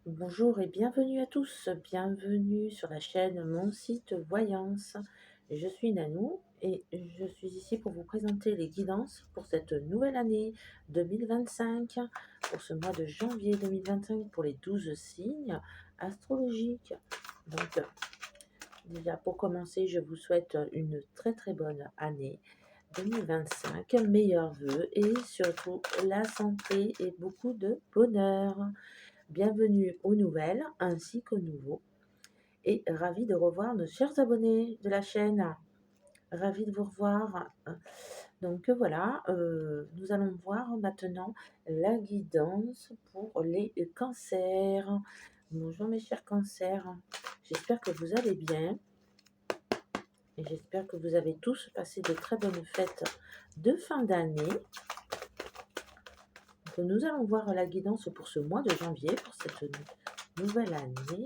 Bonjour et bienvenue à tous, bienvenue sur la chaîne Mon Site Voyance. Je suis Nanou et je suis ici pour vous présenter les guidances pour cette nouvelle année 2025, pour ce mois de janvier 2025, pour les 12 signes astrologiques. Donc, déjà pour commencer, je vous souhaite une très bonne année 2025, meilleurs vœux et surtout la santé et beaucoup de bonheur. Bienvenue aux nouvelles ainsi qu'aux nouveaux et ravi de revoir nos chers abonnés de la chaîne. Ravi de vous revoir. Donc voilà, nous allons voir maintenant la guidance pour les cancers. Bonjour mes chers cancers, j'espère que vous allez bien et j'espère que vous avez tous passé de très bonnes fêtes de fin d'année. Donc, nous allons voir la guidance pour ce mois de janvier, pour cette nouvelle année.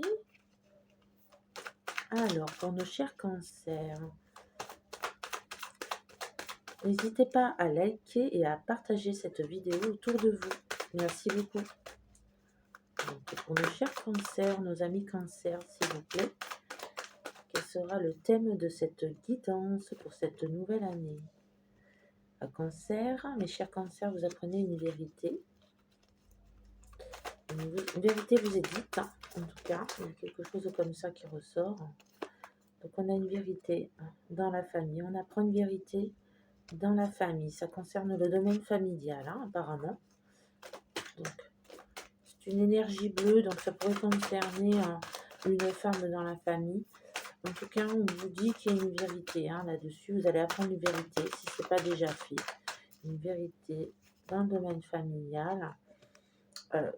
Alors, pour nos chers cancers, n'hésitez pas à liker et à partager cette vidéo autour de vous. Merci beaucoup. Donc, pour nos chers cancers, nos amis cancers, s'il vous plaît, quel sera le thème de cette guidance pour cette nouvelle année? À cancer, mes chers cancers, vous apprenez une vérité. Une vérité vous est dite, en tout cas, il y a quelque chose comme ça qui ressort. Donc, on a une vérité dans la famille, on apprend une vérité dans la famille. Ça concerne le domaine familial, apparemment. Donc, c'est une énergie bleue, donc ça pourrait concerner une femme dans la famille. En tout cas, on vous dit qu'il y a une vérité là-dessus. Vous allez apprendre une vérité, si ce n'est pas déjà fait. Une vérité dans le domaine familial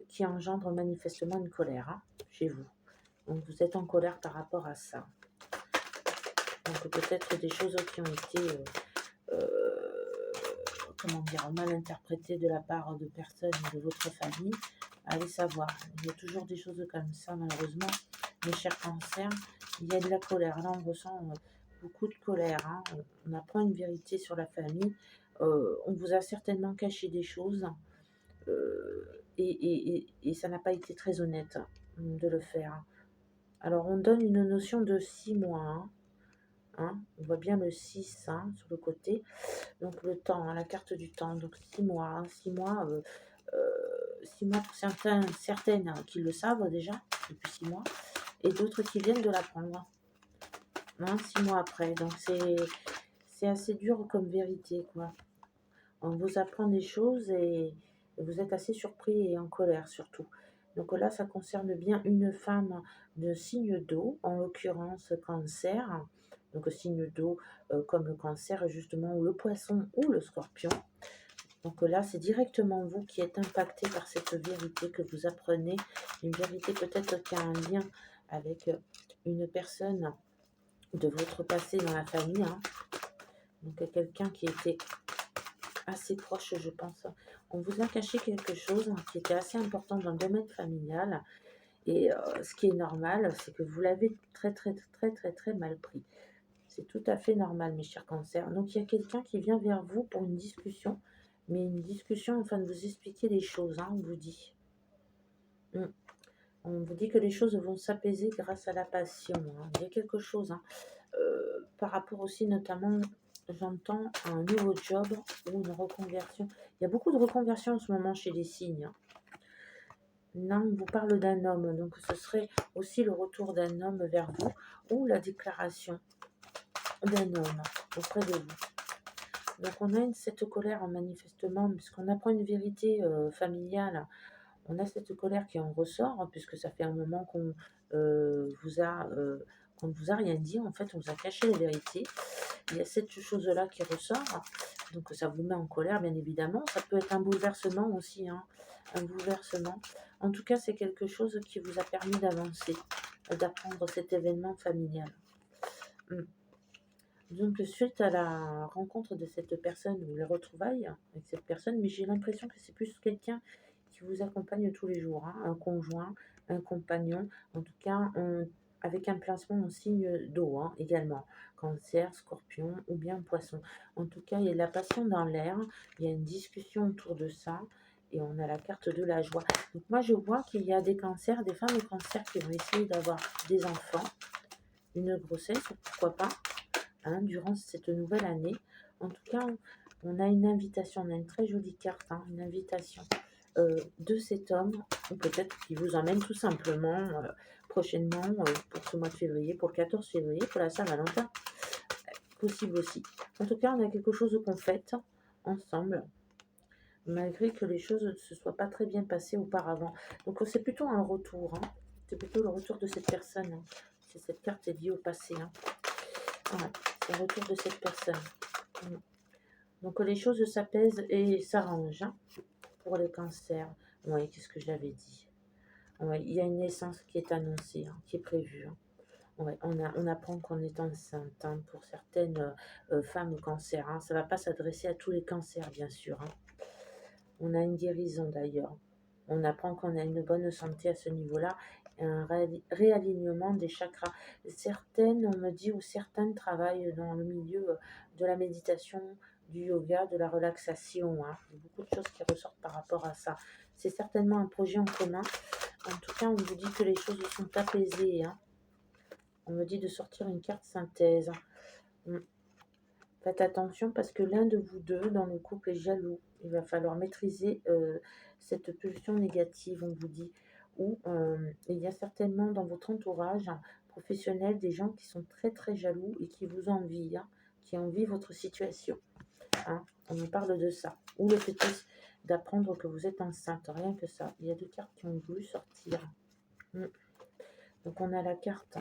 qui engendre manifestement une colère chez vous. Donc, vous êtes en colère par rapport à ça. Donc, peut-être des choses qui ont été... mal interprétées de la part de personnes de votre famille. Allez savoir, il y a toujours des choses comme ça, malheureusement. Mes chers cancers, il y a de la colère. Là, on ressent beaucoup de colère. On apprend une vérité sur la famille. On vous a certainement caché des choses. Et ça n'a pas été très honnête de le faire. Alors, on donne une notion de 6 mois. On voit bien le 6 sur le côté. Donc, le temps, la carte du temps. Donc, 6 mois. 6 mois, 6 mois pour certaines qui le savent déjà depuis 6 mois. Et d'autres qui viennent de l'apprendre. 6 mois après. Donc, c'est assez dur comme vérité, quoi. On vous apprend des choses et vous êtes assez surpris et en colère surtout. Donc là, ça concerne bien une femme de signe d'eau, en l'occurrence cancer. Donc signe d'eau comme le cancer justement, ou le poisson ou le scorpion. Donc là, c'est directement vous qui êtes impacté par cette vérité que vous apprenez. Une vérité peut-être qui a un lien avec une personne de votre passé dans la famille. Donc quelqu'un qui était assez proche, je pense. On vous a caché quelque chose qui était assez important dans le domaine familial. Et ce qui est normal, c'est que vous l'avez très mal pris. C'est tout à fait normal, mes chers cancers. Donc, il y a quelqu'un qui vient vers vous pour une discussion. Mais une discussion afin de vous expliquer les choses, on vous dit. On vous dit que les choses vont s'apaiser grâce à la passion. Il y a quelque chose. Par rapport aussi, notamment, j'entends un nouveau job ou une reconversion. Il y a beaucoup de reconversions en ce moment chez les signes. Là, on vous parle d'un homme, donc ce serait aussi le retour d'un homme vers vous ou la déclaration d'un homme auprès de vous. Donc on a cette colère manifestement, puisqu'on apprend une vérité familiale, on a cette colère qui en ressort, puisque ça fait un moment qu'on qu'on ne vous a rien dit, en fait on vous a caché la vérité. Il y a cette chose-là qui ressort, donc ça vous met en colère bien évidemment. Ça peut être un bouleversement aussi, un bouleversement. En tout cas, c'est quelque chose qui vous a permis d'avancer, d'apprendre cet événement familial. Donc, suite à la rencontre de cette personne ou les retrouvailles avec cette personne, mais j'ai l'impression que c'est plus quelqu'un qui vous accompagne tous les jours, un conjoint, un compagnon, en tout cas avec un placement en signe d'eau également, cancer, scorpion ou bien poisson. En tout cas, il y a de la passion dans l'air, il y a une discussion autour de ça Et on a la carte de la joie. Donc moi, je vois qu'il y a des cancers, des femmes cancers qui vont essayer d'avoir des enfants, une grossesse, pourquoi pas, hein, durant cette nouvelle année. En tout cas, on a une invitation, on a une très jolie carte, hein, une invitation de cet homme, ou peut-être qu'il vous emmène tout simplement prochainement pour ce mois de février, pour le 14 février, pour la Saint-Valentin, possible aussi. En tout cas, on a quelque chose qu'on fête ensemble, malgré que les choses ne se soient pas très bien passées auparavant. Donc c'est plutôt un retour, hein. C'est plutôt le retour de cette personne, hein. Cette carte est liée au passé, hein. Voilà, c'est le retour de cette personne. Mm. Donc les choses s'apaisent et s'arrangent, hein, pour les cancers. Oui, qu'est-ce que j'avais dit? Ouais, il y a une naissance qui est annoncée, hein, qui est prévue, hein. Ouais, on apprend qu'on est enceinte, hein, pour certaines femmes cancer, hein. Ça ne va pas s'adresser à tous les cancers, bien sûr, hein. On a une guérison d'ailleurs. On apprend qu'on a une bonne santé à ce niveau-là, un réalignement des chakras. Certaines, on me dit, ou certaines travaillent dans le milieu de la méditation, du yoga, de la relaxation, hein. Il y a beaucoup de choses qui ressortent par rapport à ça. C'est certainement un projet en commun. En tout cas, on vous dit que les choses sont apaisées, hein. On me dit de sortir une carte synthèse. Mm. Faites attention parce que l'un de vous deux dans le couple est jaloux. Il va falloir maîtriser cette pulsion négative, on vous dit. Ou il y a certainement dans votre entourage professionnel des gens qui sont très très jaloux et qui vous envient, hein, qui envient votre situation, hein. On me parle de ça. Ou le fait d'apprendre que vous êtes enceinte, rien que ça. Il y a deux cartes qui ont voulu sortir. Mm. Donc on a la carte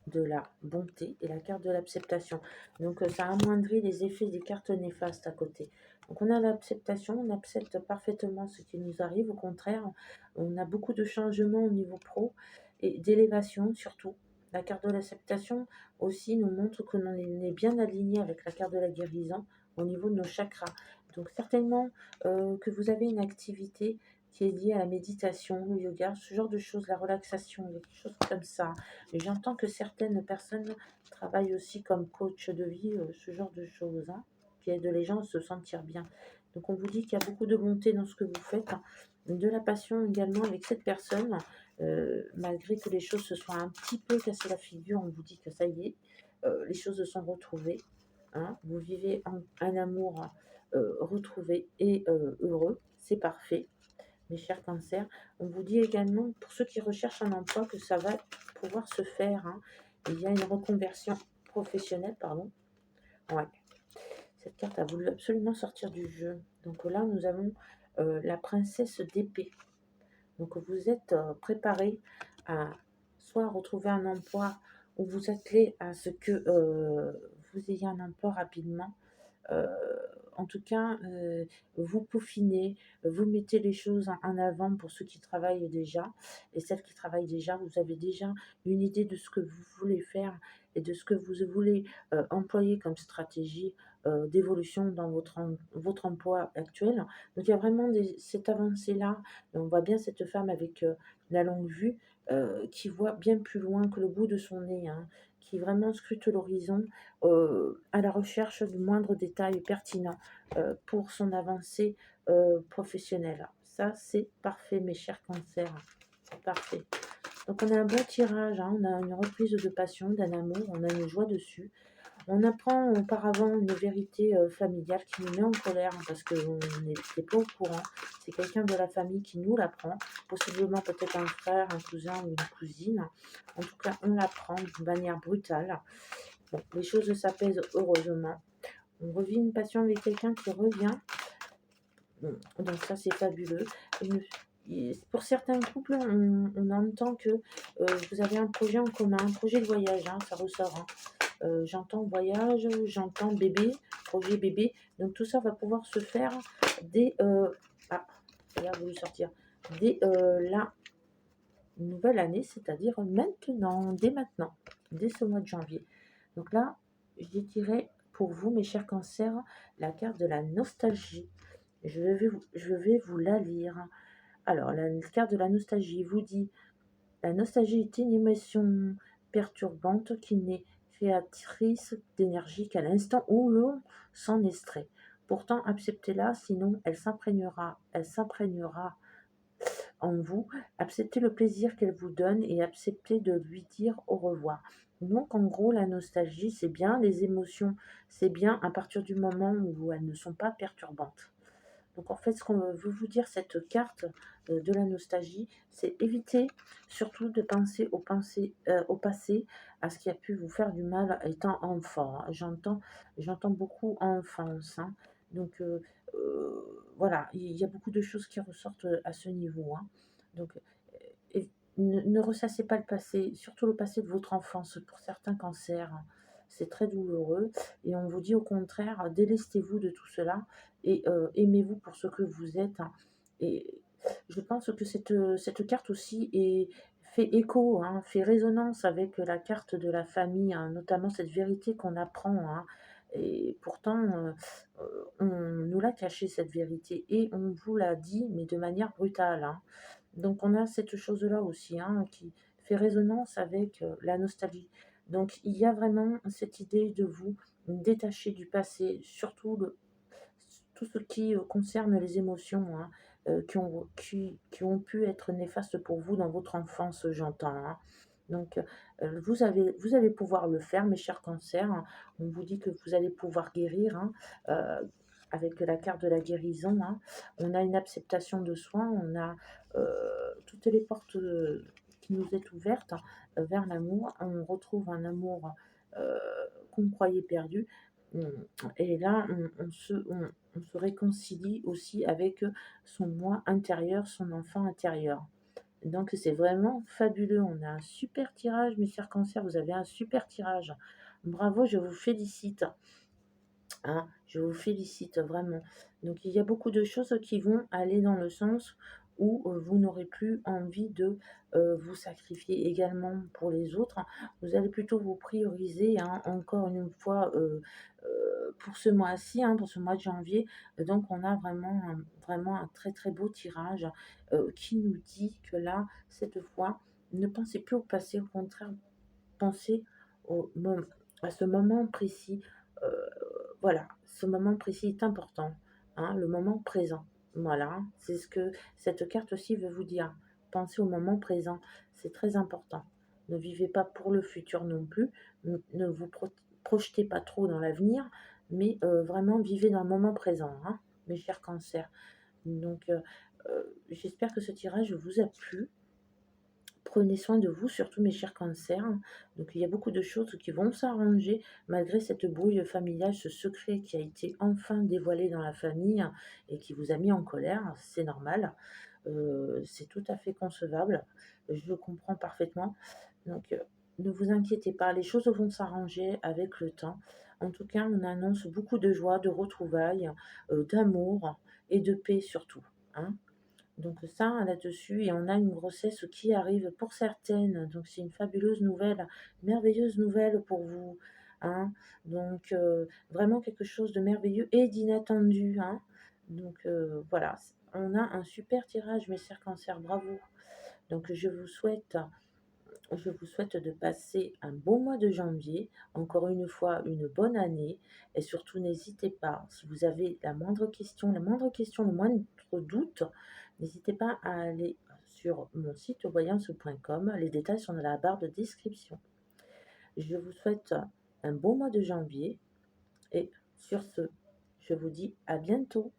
de la bonté et la carte de l'acceptation. Donc ça amoindrit les effets des cartes néfastes à côté. Donc on a l'acceptation, on accepte parfaitement ce qui nous arrive. Au contraire, on a beaucoup de changements au niveau pro et d'élévation surtout. La carte de l'acceptation aussi nous montre que l'on est bien aligné avec la carte de la guérison au niveau de nos chakras. Donc certainement que vous avez une activité qui est liée à la méditation, le yoga, ce genre de choses, la relaxation, des choses comme ça. Et j'entends que certaines personnes travaillent aussi comme coach de vie, ce genre de choses, hein, qui aident les gens à se sentir bien. Donc on vous dit qu'il y a beaucoup de bonté dans ce que vous faites, hein, de la passion également avec cette personne, malgré que les choses se soient un petit peu cassées la figure, on vous dit que ça y est, les choses se sont retrouvées, hein. Vous vivez un amour retrouvé et heureux, c'est parfait. Mes chers cancers, on vous dit également, pour ceux qui recherchent un emploi, que ça va pouvoir se faire, hein. Il y a une reconversion professionnelle, pardon. Ouais. Cette carte a voulu absolument sortir du jeu. Donc là, nous avons la princesse d'épée. Donc vous êtes préparé à soit retrouver un emploi ou vous attelez à ce que vous ayez un emploi rapidement. Euh, En tout cas, vous peaufinez, vous mettez les choses en avant pour ceux qui travaillent déjà. Et celles qui travaillent déjà, vous avez déjà une idée de ce que vous voulez faire et de ce que vous voulez employer comme stratégie d'évolution dans votre emploi actuel. Donc il y a vraiment cette avancée-là. Et on voit bien cette femme avec la longue vue qui voit bien plus loin que le bout de son nez, hein, qui vraiment scrute l'horizon à la recherche du moindre détail pertinent pour son avancée professionnelle. Ça, c'est parfait, mes chers cancers. C'est parfait. Donc, on a un bon tirage, hein, on a une reprise de passion, d'un amour, on a une joie dessus. On apprend auparavant une vérité familiale qui nous met en colère hein, parce qu'on n'était pas au courant. C'est quelqu'un de la famille qui nous l'apprend, possiblement peut-être un frère, un cousin ou une cousine. En tout cas, on l'apprend d'une manière brutale. Bon, les choses s'apaisent heureusement. On revit une passion avec quelqu'un qui revient. Donc ça, c'est fabuleux. Pour certains couples, on entend que vous avez un projet en commun, un projet de voyage, hein, ça ressort, hein. J'entends voyage, j'entends bébé, projet bébé. Donc tout ça va pouvoir se faire dès... ah, il a voulu sortir. Dès la nouvelle année, c'est-à-dire maintenant, dès maintenant, dès ce mois de janvier. Donc là, j'ai tiré pour vous, mes chers cancers, la carte de la nostalgie. Je vais vous la lire. Alors, la carte de la nostalgie vous dit: la nostalgie est une émotion perturbante qui n'est créatrice d'énergie qu'à l'instant où l'on s'en extrait. Pourtant, acceptez-la, sinon elle s'imprégnera en vous. Acceptez le plaisir qu'elle vous donne et acceptez de lui dire au revoir. Donc, en gros, la nostalgie, c'est bien, les émotions, c'est bien à partir du moment où elles ne sont pas perturbantes. Donc en fait, ce qu'on veut vous dire, cette carte de la nostalgie, c'est éviter surtout de penser au passé, à ce qui a pu vous faire du mal étant enfant, hein. J'entends beaucoup enfance, hein. Donc voilà, il y a beaucoup de choses qui ressortent à ce niveau, hein. Donc et ne ressassez pas le passé, surtout le passé de votre enfance. Pour certains cancers, hein, c'est très douloureux et on vous dit au contraire, délestez-vous de tout cela et aimez-vous pour ce que vous êtes, hein. Et je pense que cette carte aussi fait écho, hein, fait résonance avec la carte de la famille, hein, notamment cette vérité qu'on apprend, hein. Et pourtant, on nous l'a cachée cette vérité et on vous l'a dit, mais de manière brutale, hein. Donc on a cette chose-là aussi, hein, qui fait résonance avec, la nostalgie. Donc il y a vraiment cette idée de vous détacher du passé, surtout tout ce qui, concerne les émotions, hein, qui ont pu être néfastes pour vous dans votre enfance, j'entends, hein. Donc, vous allez pouvoir le faire, mes chers cancers, hein. On vous dit que vous allez pouvoir guérir, hein, avec la carte de la guérison, hein. On a une acceptation de soi, on a, toutes les portes, qui nous est ouvertes, vers l'amour. On retrouve un amour, heu, qu'on croyait perdu. Mmh, et là, on se réconcilie aussi avec, son moi intérieur, son enfant intérieur. Donc c'est vraiment fabuleux. On a un super tirage, mes chers cancers, vous avez un super tirage. Bravo, je vous félicite, hein, je vous félicite vraiment. Donc il y a beaucoup de choses qui vont aller dans le sens où, vous n'aurez plus envie de, vous sacrifier également pour les autres, hein. Vous allez plutôt vous prioriser, hein, encore une fois, pour ce mois-ci, hein, pour ce mois de janvier. Donc on a vraiment un très, très beau tirage, qui nous dit que là, cette fois, ne pensez plus au passé, au contraire, pensez au mom à ce moment précis. Heu, voilà, ce moment précis est important, hein, le moment présent. Voilà, c'est ce que cette carte aussi veut vous dire. Pensez au moment présent, c'est très important. Ne vivez pas pour le futur non plus, ne vous projetez pas trop dans l'avenir, mais vraiment vivez dans le moment présent, hein, mes chers cancers. Donc j'espère que ce tirage vous a plu. Prenez soin de vous, surtout mes chers cancers. Donc il y a beaucoup de choses qui vont s'arranger malgré cette brouille familiale, ce secret qui a été enfin dévoilé dans la famille et qui vous a mis en colère. C'est normal, c'est tout à fait concevable. Je comprends parfaitement. Donc ne vous inquiétez pas, les choses vont s'arranger avec le temps. En tout cas, on annonce beaucoup de joie, de retrouvailles, d'amour et de paix surtout, hein. Donc ça, là-dessus et on a une grossesse qui arrive pour certaines, donc c'est une fabuleuse nouvelle, merveilleuse nouvelle pour vous, hein. Donc vraiment quelque chose de merveilleux et d'inattendu, hein. Donc voilà, on a un super tirage, mes chers cancers, bravo. Donc je vous souhaite de passer un bon mois de janvier, encore une fois une bonne année et surtout n'hésitez pas, si vous avez la moindre question, le moindre doute, n'hésitez pas à aller sur mon site voyance.com. Les détails sont dans la barre de description. Je vous souhaite un bon mois de janvier et sur ce, je vous dis à bientôt.